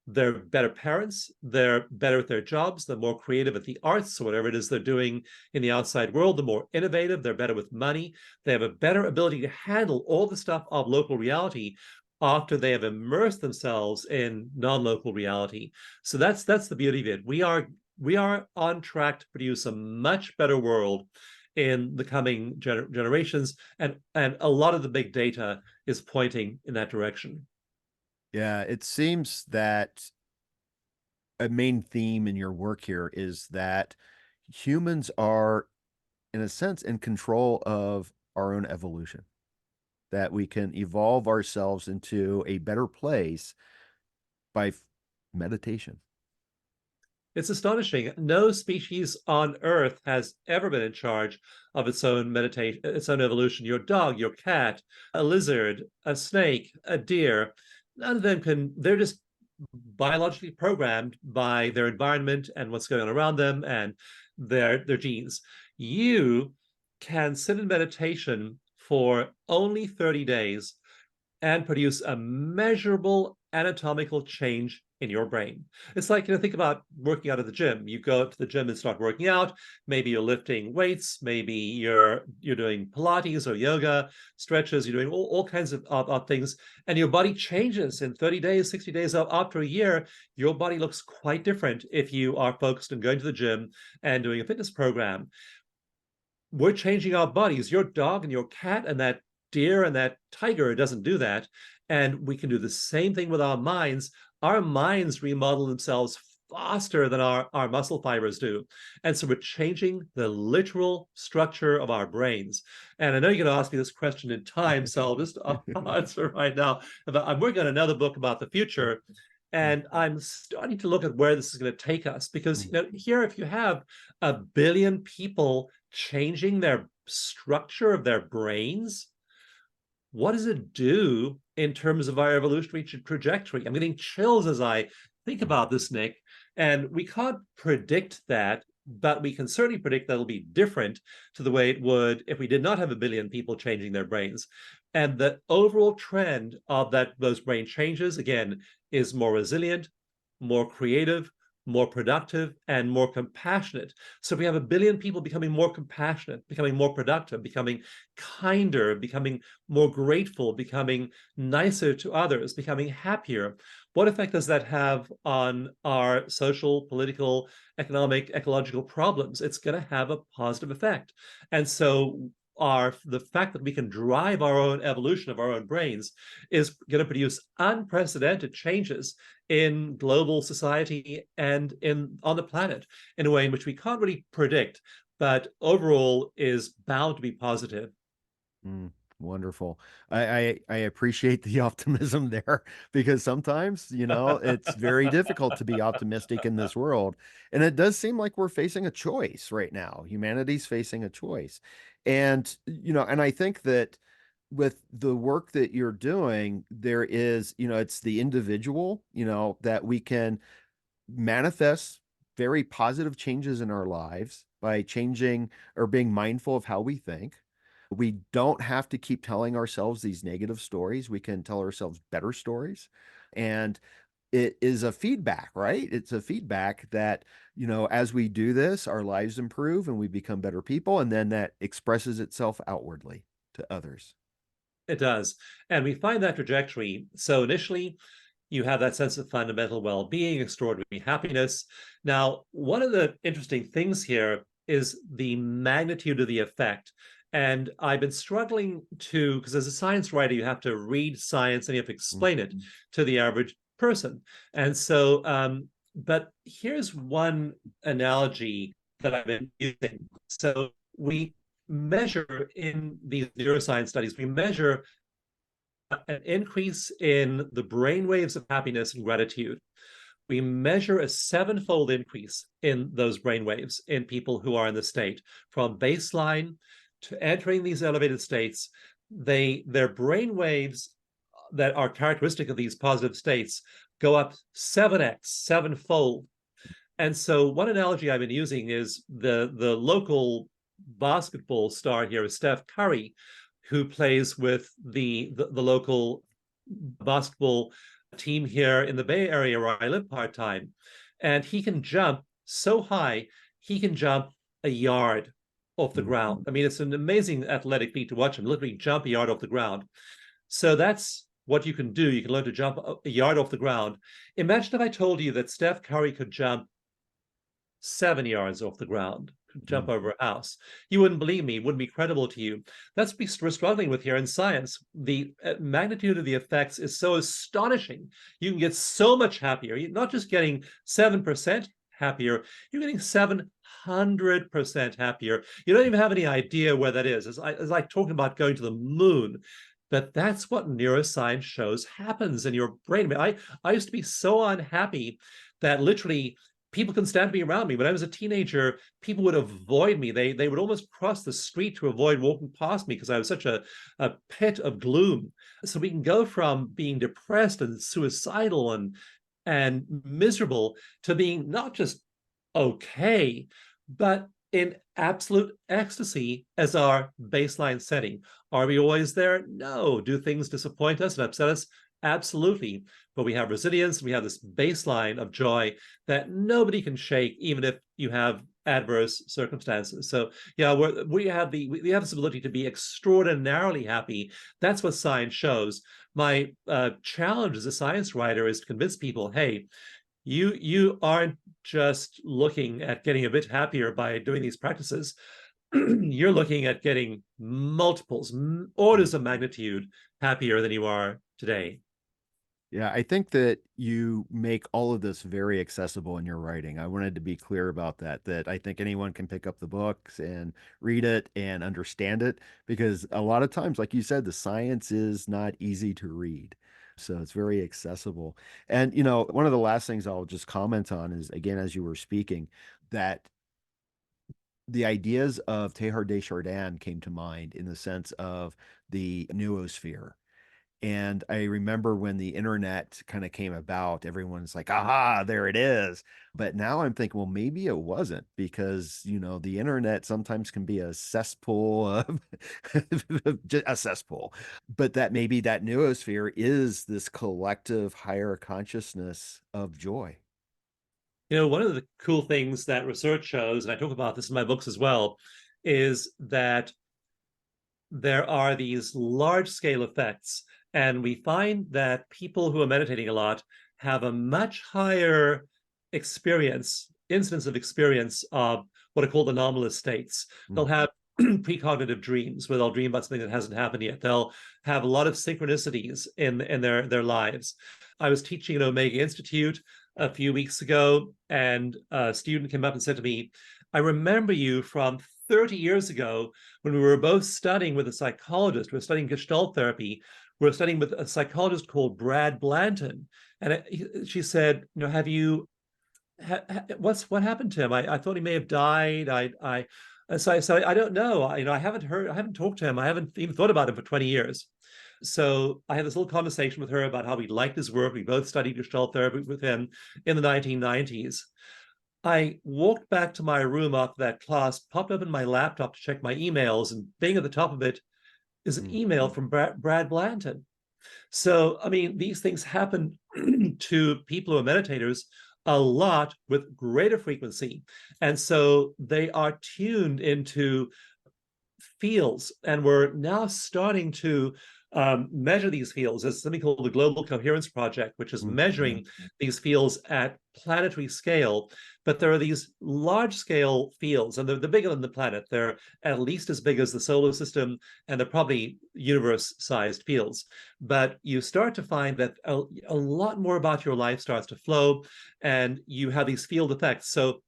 they're better parents, they're better at their jobs, they're more creative at the arts, or whatever it is they're doing in the outside world, they're more innovative, they're better with money, they have a better ability to handle all the stuff of local reality after they have immersed themselves in non-local reality. So that's the beauty of it. We are on track to produce a much better world in the coming generations, and a lot of the big data is pointing in that direction. Yeah, it seems that a main theme in your work here is that humans are, in a sense, in control of our own evolution, that we can evolve ourselves into a better place by meditation. It's astonishing. No species on Earth has ever been in charge of its own meditation, its own evolution. Your dog, your cat, a lizard, a snake, a deer, none of them can, they're just biologically programmed by their environment and what's going on around them and their genes. You can sit in meditation for only 30 days and produce a measurable anatomical change in your brain. It's like, think about working out at the gym. You go to the gym and start working out. Maybe you're lifting weights. Maybe you're doing Pilates or yoga, stretches. You're doing all kinds of things. And your body changes in 30 days, 60 days. After a year, your body looks quite different if you are focused on going to the gym and doing a fitness program. We're changing our bodies. Your dog and your cat and that deer and that tiger doesn't do that. And we can do the same thing with our minds. Our minds remodel themselves faster than our muscle fibers do. And so we're changing the literal structure of our brains. And I know you're going to ask me this question in time, so I'll just answer right now. I'm working on another book about the future, and I'm starting to look at where this is going to take us, because here, if you have 1 billion people changing their structure of their brains, what does it do in terms of our evolutionary trajectory? I'm getting chills as I think about this, Nick. And we can't predict that, but we can certainly predict that it'll be different to the way it would if we did not have 1 billion people changing their brains. And the overall trend of those brain changes, again, is more resilient, more creative, more productive, and more compassionate. So if we have 1 billion people becoming more compassionate, becoming more productive, becoming kinder, becoming more grateful, becoming nicer to others, becoming happier, what effect does that have on our social, political, economic, ecological problems? It's going to have a positive effect. And so the fact that we can drive our own evolution of our own brains is going to produce unprecedented changes in global society and on the planet in a way in which we can't really predict, but overall is bound to be positive. Wonderful. I appreciate the optimism there, because sometimes, it's very difficult to be optimistic in this world. And it does seem like we're facing a choice right now. Humanity's facing a choice. And, and I think that with the work that you're doing, there is, it's the individual, that we can manifest very positive changes in our lives by changing or being mindful of how we think. We don't have to keep telling ourselves these negative stories. We can tell ourselves better stories. And it is a feedback, right? It's a feedback that, as we do this, our lives improve and we become better people. And then that expresses itself outwardly to others. It does. And we find that trajectory. So initially, you have that sense of fundamental well-being, extraordinary happiness. Now, one of the interesting things here is the magnitude of the effect. And I've been struggling because as a science writer, you have to read science and you have to explain it to the average person. And so, but here's one analogy that I've been using. So we measure in these neuroscience studies, we measure an increase in the brain waves of happiness and gratitude. We measure a 7-fold increase in those brain waves in people who are in the state from baseline to entering these elevated states. Their brain waves that are characteristic of these positive states go up 7x, 7-fold. And so one analogy I've been using is the local basketball star here is Steph Curry, who plays with the local basketball team here in the Bay Area where I live part-time. And he can jump so high, he can jump a yard off the ground. I mean, it's an amazing athletic feat to watch him literally jump a yard off the ground. So that's what you can do. You can learn to jump a yard off the ground. Imagine if I told you that Steph Curry could jump 7 yards off the ground, jump over a house. You wouldn't believe me, wouldn't be credible to you. That's what we're struggling with here in science. The magnitude of the effects is so astonishing. You can get so much happier. You're not just getting 7% happier, you're getting 700% happier. You don't even have any idea where that is. It's like talking about going to the moon. But that's what neuroscience shows happens in your brain. I mean, I used to be so unhappy that literally people couldn't stand to be around me. When I was a teenager, people would avoid me. They would almost cross the street to avoid walking past me because I was such a pit of gloom. So we can go from being depressed and suicidal and miserable to being not just okay, but in absolute ecstasy as our baseline setting. Are we always there? No. Do things disappoint us and upset us? Absolutely. But we have resilience. We have this baseline of joy that nobody can shake, even if you have adverse circumstances. So yeah, we have this ability to be extraordinarily happy. That's what science shows. My challenge as a science writer is to convince people, hey, you aren't just looking at getting a bit happier by doing these practices. You're looking at getting multiples, orders of magnitude happier than you are today. Yeah, I think that you make all of this very accessible in your writing. I wanted to be clear about that, that I think anyone can pick up the books and read it and understand it, because a lot of times, like you said, the science is not easy to read. So it's very accessible. And, one of the last things I'll just comment on is, again, as you were speaking, that the ideas of Teilhard de Chardin came to mind in the sense of the noosphere. And I remember when the internet kind of came about, everyone's like, aha, there it is. But now I'm thinking, well, maybe it wasn't, because, the internet sometimes can be a cesspool of just a cesspool. But that maybe that noosphere is this collective higher consciousness of joy. One of the cool things that research shows, and I talk about this in my books as well, is that there are these large scale effects. And we find that people who are meditating a lot have a much higher instance of experience of what are called anomalous states. They'll have precognitive dreams where they'll dream about something that hasn't happened yet. They'll have a lot of synchronicities in their lives. I was teaching at Omega Institute a few weeks ago, and a student came up and said to me, I remember you from 30 years ago when we were both studying with a psychologist. We were studying Gestalt therapy. We were studying with a psychologist called Brad Blanton. And she said, have you, what happened to him? I thought he may have died. So I don't know. I haven't talked to him. I haven't even thought about him for 20 years. So I had this little conversation with her about how we liked his work. We both studied Gestalt therapy with him in the 1990s. I walked back to my room after that class, popped open my laptop to check my emails, and bing, at the top of it is an email from Brad Blanton. So, I mean, these things happen to people who are meditators a lot with greater frequency. And so they are tuned into fields, and we're now starting to measure these fields. There's something called the Global Coherence Project, which is measuring these fields at planetary scale. But there are these large scale fields, and they're bigger than the planet. They're at least as big as the solar system, and they're probably universe sized fields. But you start to find that a lot more about your life starts to flow, and you have these field effects. So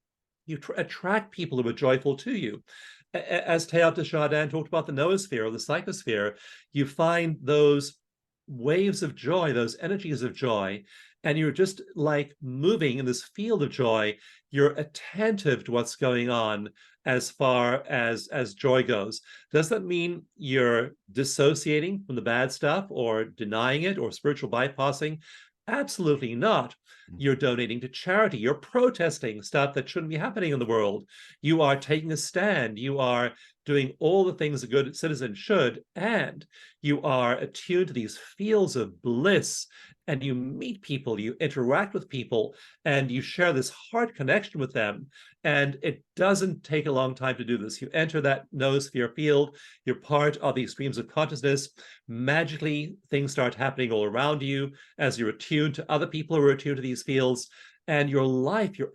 you attract people who are joyful to you. As Teilhard de Chardin talked about the noosphere or the psychosphere, you find those waves of joy, those energies of joy, and you're just like moving in this field of joy. You're attentive to what's going on as far as joy goes. Does that mean you're dissociating from the bad stuff or denying it or spiritual bypassing? Absolutely not. You're donating to charity. You're protesting stuff that shouldn't be happening in the world. You are taking a stand. You are doing all the things a good citizen should. And you are attuned to these fields of bliss. And you meet people, you interact with people, and you share this heart connection with them. And it doesn't take a long time to do this. You enter that noosphere field, you're part of these streams of consciousness. Magically, things start happening all around you as you're attuned to other people who are attuned to these fields, and your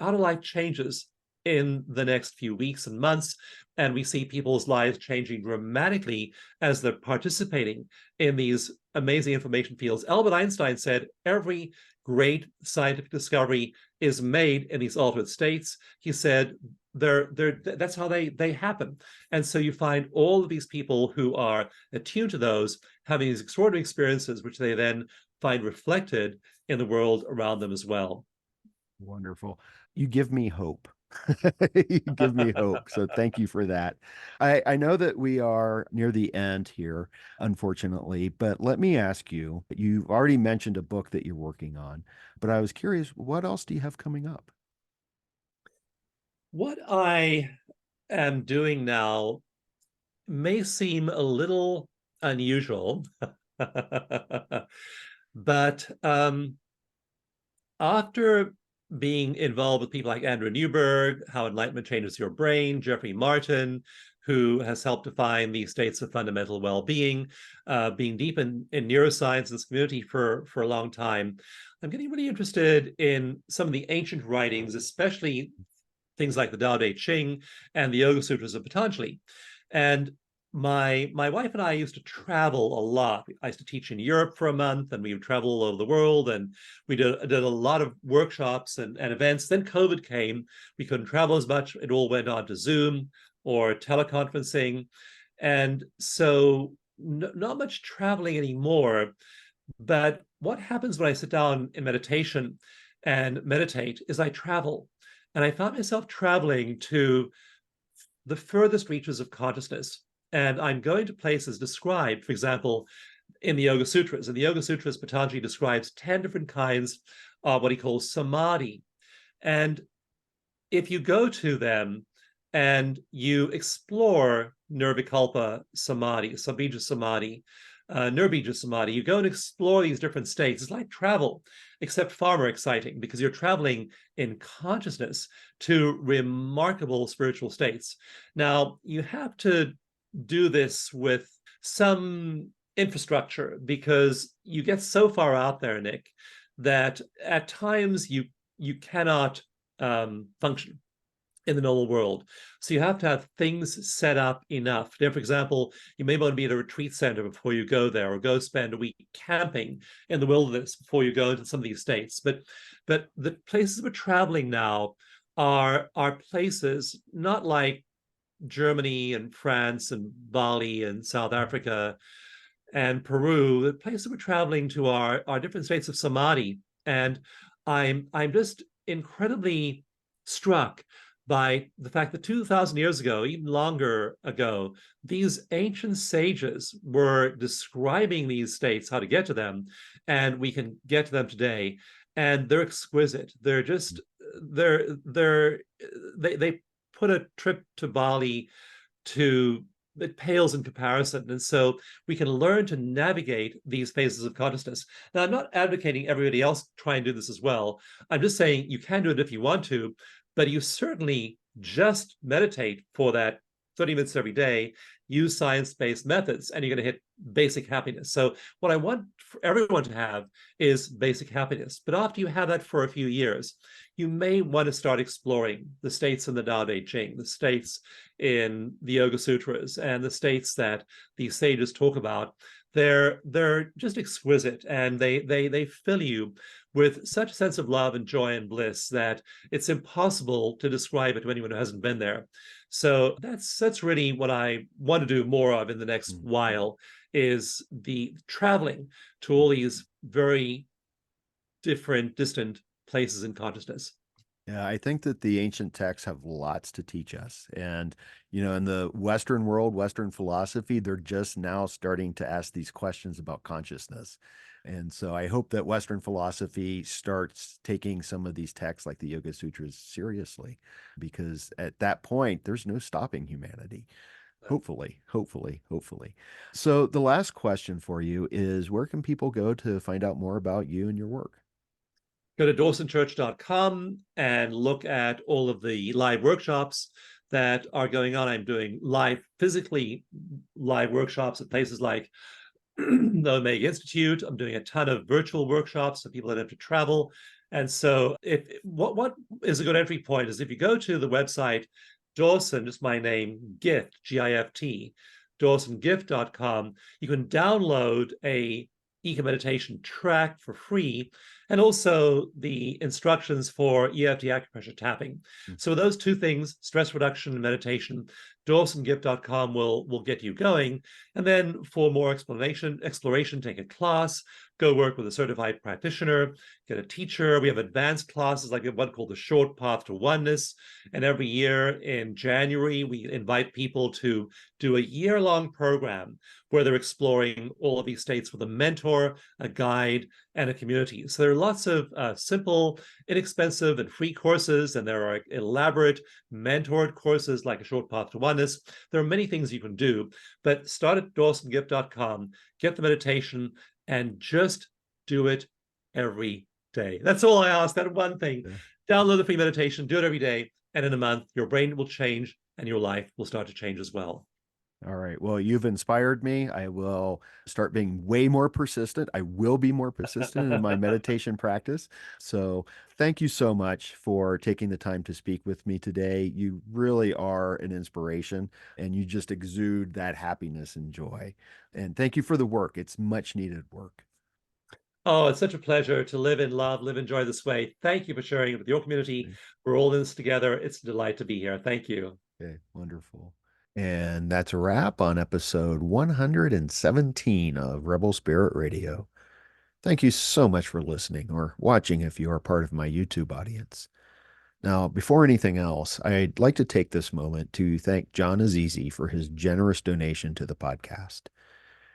outer life changes in the next few weeks and months. And we see people's lives changing dramatically as they're participating in these amazing information fields. Albert Einstein said every great scientific discovery is made in these altered states. He said that's how they happen. And so you find all of these people who are attuned to those having these extraordinary experiences, which they then find reflected in the world around them as well. Wonderful. You give me hope. You give me hope. So thank you for that. I know that we are near the end here, unfortunately, but let me ask you, you've already mentioned a book that you're working on, but I was curious, what else do you have coming up? What I am doing now may seem a little unusual, but after being involved with people like Andrew Newberg, How Enlightenment Changes Your Brain, Jeffrey Martin, who has helped define the states of fundamental well-being, being deep in neuroscience in this community for a long time, I'm getting really interested in some of the ancient writings, especially things like the Tao Te Ching and the Yoga Sutras of Patanjali. And my wife and I used to travel a lot. I used to teach in Europe for a month, and we would travel all over the world, and we did a lot of workshops and events. Then COVID came. We couldn't travel as much. It all went on to Zoom or teleconferencing. And so not much traveling anymore. But what happens when I sit down in meditation and meditate is I travel. And I found myself traveling to the furthest reaches of consciousness. And I'm going to places described, for example, in the Yoga Sutras. In the Yoga Sutras, Patanjali describes 10 different kinds of what he calls samadhi. And if you go to them and you explore Nirvikalpa Samadhi, Sabija Samadhi, Nirbija Samadhi, you go and explore these different states. It's like travel, except far more exciting because you're traveling in consciousness to remarkable spiritual states. Now, you have to do this with some infrastructure because you get so far out there, Nick, that at times you cannot function in the normal world. So you have to have things set up enough. Now, for example, you may want to be at a retreat center before you go there, or go spend a week camping in the wilderness before you go into some of these states. But the places we're traveling now are places not like Germany and France and Bali and South Africa and Peru. The places we're traveling to are different states of samadhi. And I'm just incredibly struck by the fact that 2,000 years ago, even longer ago, these ancient sages were describing these states, how to get to them, and we can get to them today. And they're exquisite. They're just they put a trip to Bali to it pales in comparison. And so we can learn to navigate these phases of consciousness. Now, I'm not advocating everybody else try and do this as well. I'm just saying you can do it if you want to, but you certainly just meditate for that 30 minutes every day, use science-based methods, and you're going to hit basic happiness. So what I want for everyone to have is basic happiness. But after you have that for a few years, you may want to start exploring the states in the Tao Te Ching, the states in the Yoga Sutras, and the states that these sages talk about. They're just exquisite, and they fill you with such a sense of love and joy and bliss that it's impossible to describe it to anyone who hasn't been there. So that's really what I want to do more of in the next while, is the traveling to all these very different, distant places in consciousness. Yeah, I think that the ancient texts have lots to teach us. And, in the Western world, Western philosophy, they're just now starting to ask these questions about consciousness. And so I hope that Western philosophy starts taking some of these texts like the Yoga Sutras seriously, because at that point, there's no stopping humanity. Hopefully, hopefully, hopefully. So the last question for you is, where can people go to find out more about you and your work? Go to dawsonchurch.com and look at all of the live workshops that are going on. I'm doing physically live workshops at places like the Omega Institute. I'm doing a ton of virtual workshops so people don't have to travel. And so what is a good entry point is if you go to the website, Dawson, just my name, Gift, G-I-F-T, dawsongift.com, you can download a eco meditation track for free, and also the instructions for EFT acupressure tapping. So those two things, stress reduction and meditation, dawsongift.com will get you going. And then for more exploration, take a class, go work with a certified practitioner, get a teacher. We have advanced classes like one called The Short Path to Oneness. And every year in January, we invite people to do a year-long program where they're exploring all of these states with a mentor, a guide, and a community. So there are lots of simple, inexpensive, and free courses, and there are elaborate mentored courses like A Short Path to Oneness. There are many things you can do, but start at dawsongift.com, get the meditation, and just do it every day. That's all I ask, that one thing. Yeah. Download the free meditation, do it every day, and in a month, your brain will change and your life will start to change as well. All right. Well, you've inspired me. I will start being way more persistent. I will be more persistent in my meditation practice. So, thank you so much for taking the time to speak with me today. You really are an inspiration and you just exude that happiness and joy. And thank you for the work. It's much needed work. Oh, it's such a pleasure to live in love, live in joy this way. Thank you for sharing it with your community. We're all in this together. It's a delight to be here. Thank you. Okay, wonderful. And that's a wrap on episode 117 of Rebel Spirit Radio. Thank you so much for listening or watching if you are part of my YouTube audience. Now, before anything else, I'd like to take this moment to thank John Azizi for his generous donation to the podcast.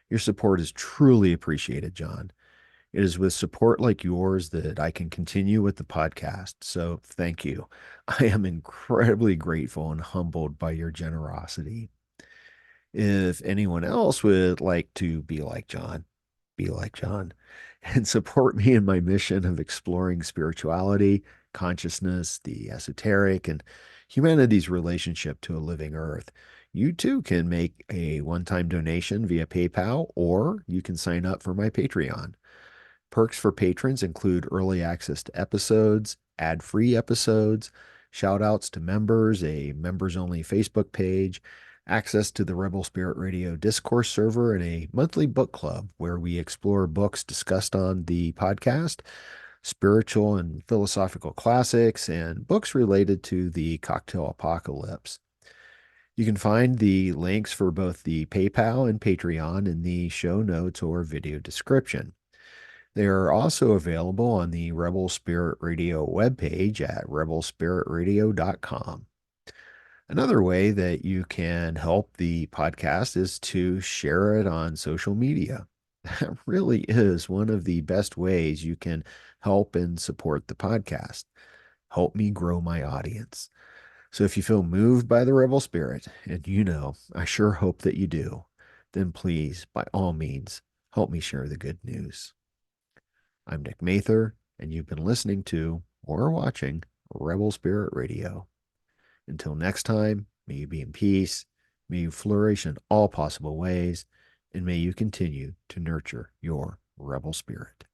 Your support is truly appreciated, John. It is with support like yours that I can continue with the podcast, so thank you. I am incredibly grateful and humbled by your generosity. If anyone else would like to be like John, and support me in my mission of exploring spirituality, consciousness, the esoteric, and humanity's relationship to a living earth, you too can make a one-time donation via PayPal, or you can sign up for my Patreon. Perks for patrons include early access to episodes, ad-free episodes, shout outs to members, a members-only Facebook page, access to the Rebel Spirit Radio Discourse server, and a monthly book club where we explore books discussed on the podcast, spiritual and philosophical classics, and books related to the cocktail apocalypse. You can find the links for both the PayPal and Patreon in the show notes or video description. They are also available on the Rebel Spirit Radio webpage at rebelspiritradio.com. Another way that you can help the podcast is to share it on social media. That really is one of the best ways you can help and support the podcast. Help me grow my audience. So if you feel moved by the Rebel Spirit, and I sure hope that you do, then please, by all means, help me share the good news. I'm Nick Mather, and you've been listening to or watching Rebel Spirit Radio. Until next time, may you be in peace, may you flourish in all possible ways, and may you continue to nurture your rebel spirit.